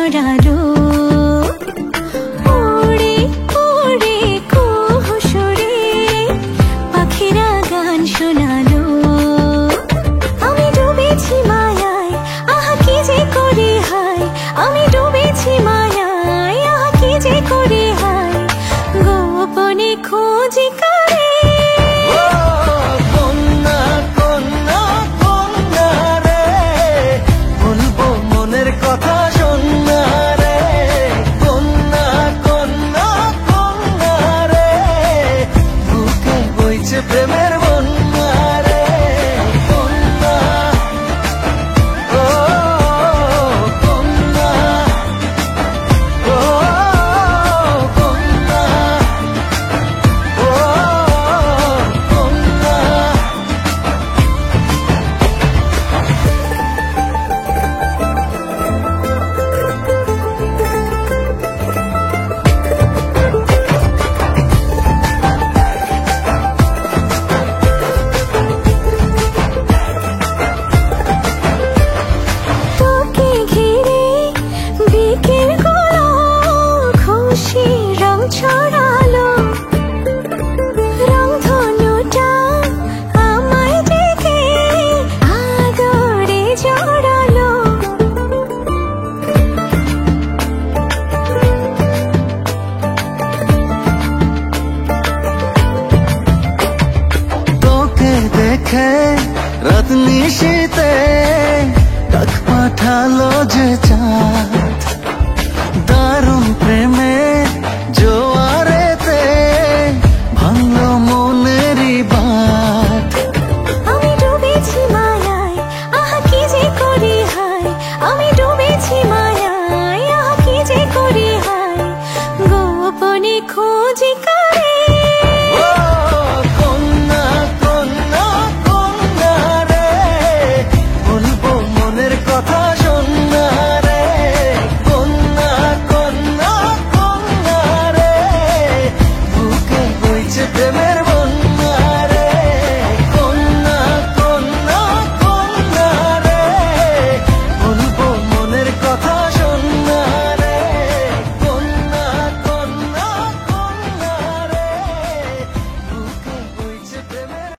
ছড়ালো, ওরে ওরে কুহু সুরে পাখিরা গান শোনালো। আমি ডুবেছি মায়ায়, আহা কি যে করি হায়, আমি ডুবেছি মায়ায়, আহা কি যে করি হায়, গোপনে খোঁজি করে। কন্যা কন্যা কন্যা রে, বলবো মনের কথা শোনা রে। কন্যা কন্যা কন্যা রে, বুকে বইছে প্রেমের বন্যা রে। কন্যা ও কন্যা ও কন্যা ও কন্যা। তোকে ঘিরে বিকেলগুলো খুশি রং ছড়ালো, রংধনুটা আমায় ডেকে আদরে জড়ালো। তোকে দেখে রাত নিশীতে ডাক পাঠালো যে চাঁদ,